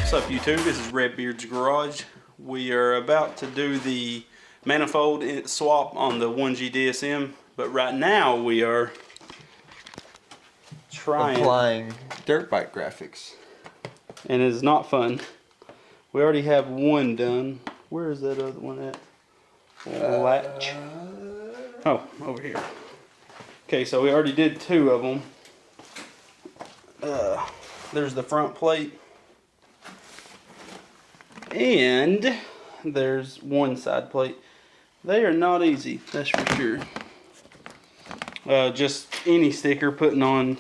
What's up YouTube, this is Redbeard's Garage. We are about to do the manifold swap on the 1G DSM, but right now we are applying dirt bike graphics. And it's not fun. We already have one done. Where is that other one at? Latch. Oh, over here. Okay, so we already did two of them. There's the front plate. And there's one side plate. They are not easy, that's for sure. Just any sticker putting on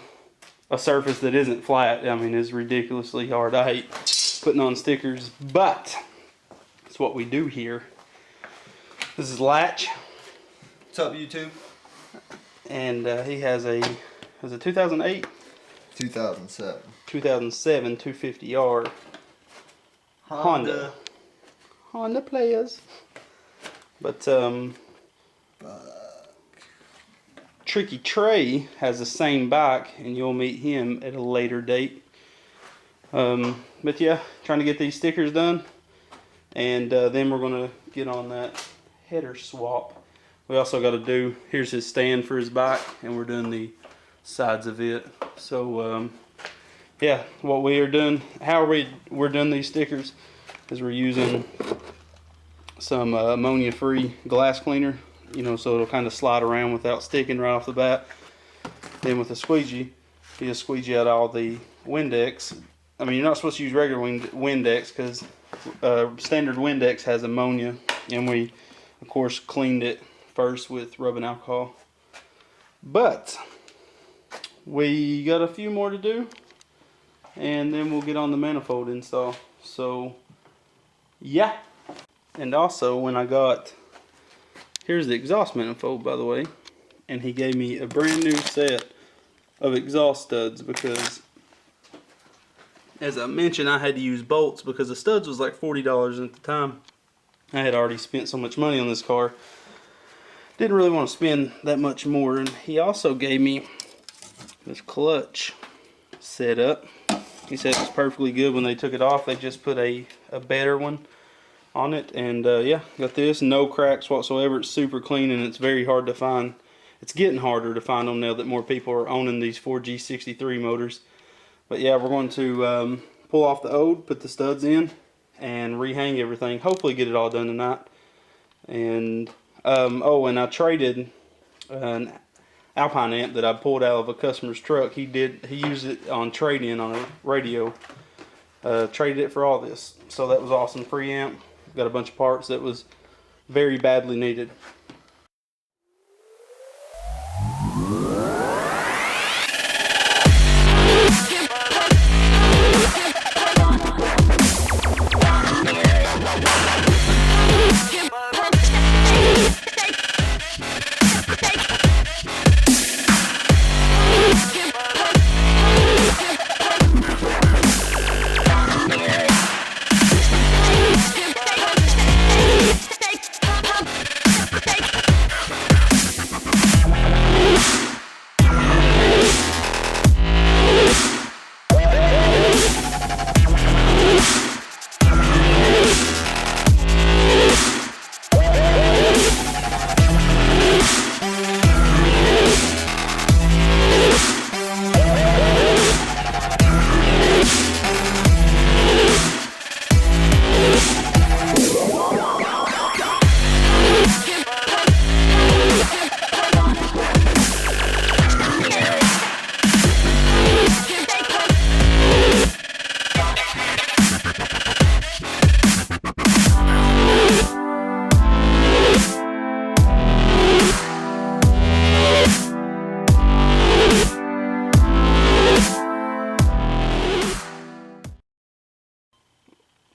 a surface that isn't flat, I mean, is ridiculously hard. I hate putting on stickers, but it's what we do here. This is Latch. What's up, YouTube? And he has a 2008? 2007. 2007 250R. Honda players. But Tricky Trey has the same bike, and you'll meet him at a later date. But yeah, trying to get these stickers done, and then we're gonna get on that header swap. We also got to do, here's his stand for his bike, and we're doing the sides of it. So yeah, what we are doing, how we're doing these stickers is we're using some ammonia-free glass cleaner, you know, so it'll kind of slide around without sticking right off the bat. Then with a squeegee, you just squeegee out all the Windex. I mean, you're not supposed to use regular Windex because standard Windex has ammonia, and we, of course, cleaned it first with rubbing alcohol. But we got a few more to do, and then we'll get on the manifold install. So yeah. And also, when I got, here's the exhaust manifold, by the way, and he gave me a brand new set of exhaust studs because, as I mentioned, I had to use bolts because the studs was like $40 at the time. I had already spent so much money on this car, didn't really want to spend that much more. And he also gave me this clutch setup. He said it was perfectly good when they took it off. They just put a better one on it, and yeah, got this, no cracks whatsoever. It's super clean, and it's very hard to find. It's getting harder to find them now that more people are owning these 4G63 motors. But yeah, we're going to pull off the old, put the studs in, and rehang everything. Hopefully get it all done tonight. And oh, and I traded an Alpine amp that I pulled out of a customer's truck. He used it on trade-in on a radio. Traded it for all this, so that was awesome. Free amp, got a bunch of parts that was very badly needed.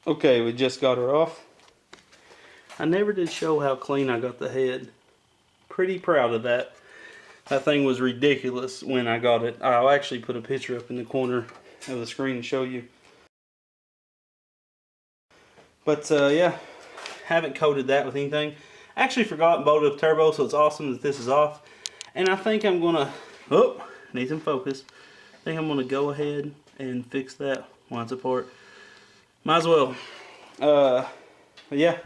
Okay, we just got her off. I never did show how clean I got the head. Pretty proud of that. That thing was ridiculous when I got it. I'll actually put a picture up in the corner of the screen to show you. But yeah, haven't coated that with anything. I actually forgot and bolted up turbo, so it's awesome that this is off. And I think I'm gonna, oh, needs some focus. I think I'm gonna go ahead and fix that once apart. Might as well. But yeah,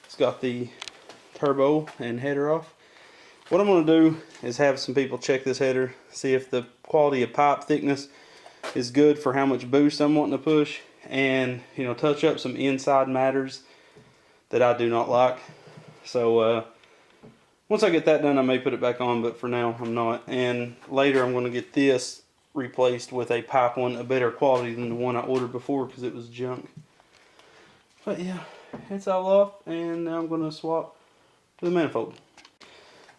it's got the turbo and header off. What I'm going to do is have some people check this header, see if the quality of pipe thickness is good for how much boost I'm wanting to push, and touch up some inside matters that I do not like. So once I get that done, I may put it back on, but for now I'm not. And later I'm going to get this replaced with a pipe one, a better quality than the one I ordered before because it was junk. But yeah, it's all off, and now I'm going to swap to the manifold.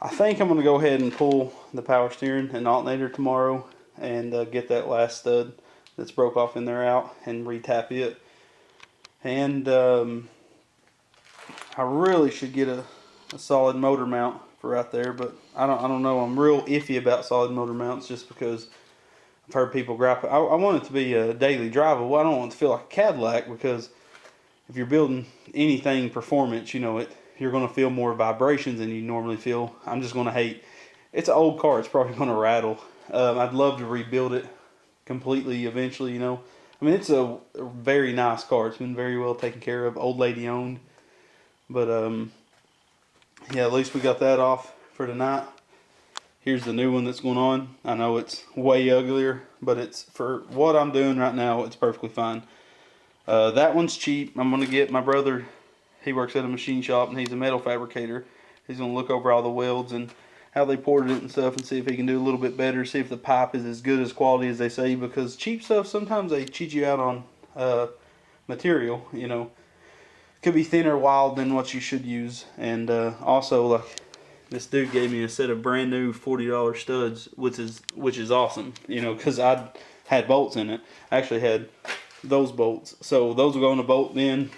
I think I'm going to go ahead and pull the power steering and alternator tomorrow and get that last stud that's broke off in there out and retap it. And I really should get a solid motor mount for right there, but I don't know. I'm real iffy about solid motor mounts just because I've heard people gripe. I want it to be a daily drivable. I don't want it to feel like a Cadillac, because if you're building anything performance, you're going to feel more vibrations than you normally feel. I'm just going to hate. It's an old car. It's probably going to rattle. I'd love to rebuild it completely eventually. I mean, it's a very nice car. It's been very well taken care of. Old lady owned. But yeah, at least we got that off for tonight. Here's the new one that's going on. I know it's way uglier, but it's for what I'm doing right now, it's perfectly fine. That one's cheap. I'm going to get my brother. He works at a machine shop and he's a metal fabricator. He's going to look over all the welds and how they ported it and stuff and see if he can do a little bit better, see if the pipe is as good as quality as they say, because cheap stuff, sometimes they cheat you out on material. Could be thinner wild than what you should use. And also, like, this dude gave me a set of brand new $40 studs, which is awesome, because I had bolts in it. I actually had those bolts, so those will go in the bolt then.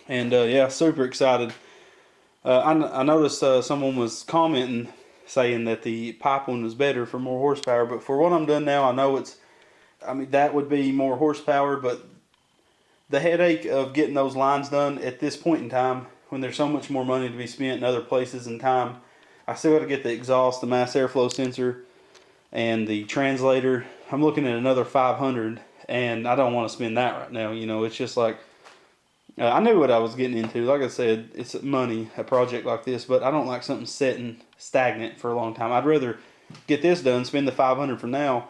And yeah, super excited. I noticed someone was commenting saying that the pipe one was better for more horsepower, but for what I'm doing now, I know that would be more horsepower, but the headache of getting those lines done at this point in time, when there's so much more money to be spent in other places and time, I still got to get the exhaust, the mass airflow sensor, and the translator. I'm looking at another $500, and I don't want to spend that right now. It's just like, I knew what I was getting into. Like I said, it's money, a project like this, but I don't like something sitting stagnant for a long time. I'd rather get this done, spend the $500 for now,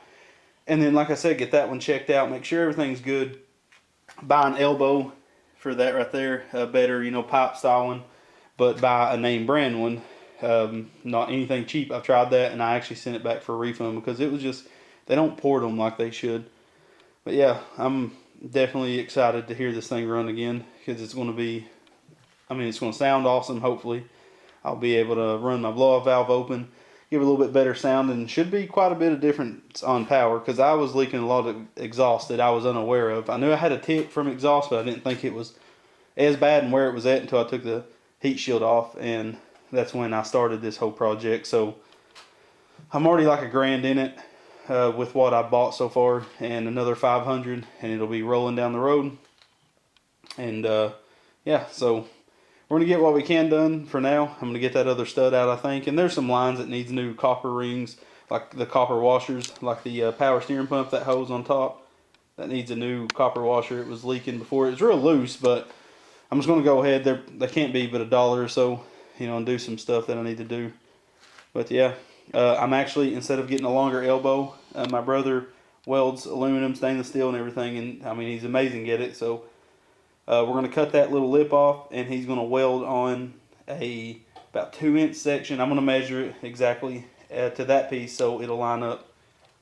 and then, like I said, get that one checked out, make sure everything's good, buy an elbow for that right there, a better, pipe style one, but buy a name brand one, not anything cheap. I've tried that, and I actually sent it back for a refund because it was just, they don't port them like they should. But yeah, I'm definitely excited to hear this thing run again, because it's going to be, it's going to sound awesome. Hopefully I'll be able to run my blow-off valve open, give it a little bit better sound, and should be quite a bit of difference on power, because I was leaking a lot of exhaust that I was unaware of. I knew I had a tick from exhaust, but I didn't think it was as bad and where it was at until I took the heat shield off, and that's when I started this whole project. So I'm already like $1,000 in it with what I bought so far, and another $500, and it'll be rolling down the road. And yeah, so we're gonna get what we can done for now. I'm gonna get that other stud out, I think, and there's some lines that needs new copper rings, like the copper washers, like the power steering pump, that hose on top, that needs a new copper washer. It was leaking before. It was real loose, but I'm just gonna go ahead. They can't be but $1 or so, and do some stuff that I need to do. But yeah, I'm actually, instead of getting a longer elbow, my brother welds aluminum, stainless steel, and everything, and he's amazing at it. So we're going to cut that little lip off, and he's going to weld on a about 2-inch section. I'm going to measure it exactly to that piece so it'll line up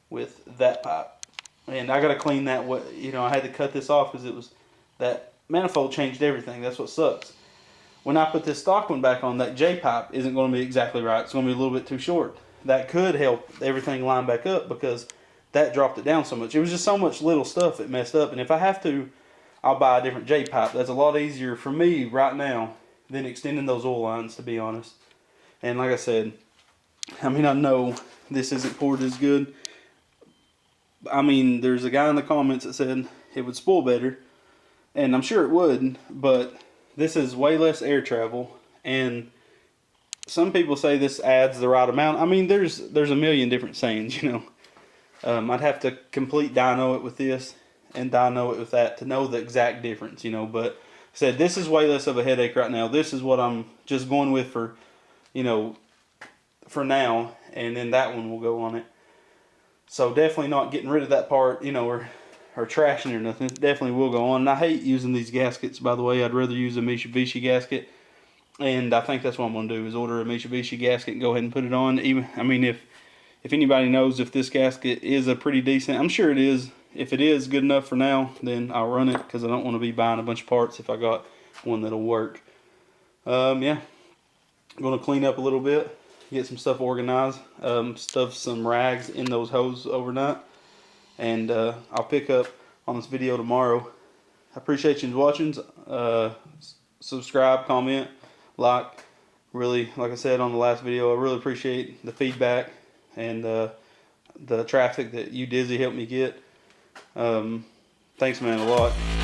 with that pipe. And I got to clean that. I had to cut this off because it was, that manifold changed everything. That's what sucks. When I put this stock one back on, that J pipe isn't going to be exactly right. It's going to be a little bit too short. That could help everything line back up, because that dropped it down so much. It was just so much little stuff that messed up. And if I have to, I'll buy a different J pipe. That's a lot easier for me right now than extending those oil lines, to be honest. And like I said, I know this isn't poured as good. There's a guy in the comments that said it would spool better, and I'm sure it would, but this is way less air travel, and some people say this adds the right amount. There's a million different sayings, I'd have to complete dyno it with this, and dyno it with that to know the exact difference, you know. But I said this is way less of a headache right now. This is what I'm just going with for, you know, for now, and then that one will go on it. So definitely not getting rid of that part, you know, or trashing or nothing. It definitely will go on. And I hate using these gaskets, by the way. I'd rather use a Mitsubishi gasket. And I think that's what I'm going to do is order a Mitsubishi gasket and go ahead and put it on. Even, I mean, if anybody knows if this gasket is a pretty decent, I'm sure it is. If it is good enough for now, then I'll run it because I don't want to be buying a bunch of parts if I got one that'll work. Yeah, I'm going to clean up a little bit, get some stuff organized, stuff some rags in those hoses overnight, and I'll pick up on this video tomorrow. I appreciate you watching. Subscribe, comment, like. Really, like I said on the last video, I really appreciate the feedback and the traffic that you Dizzy helped me get. Thanks, man, a lot.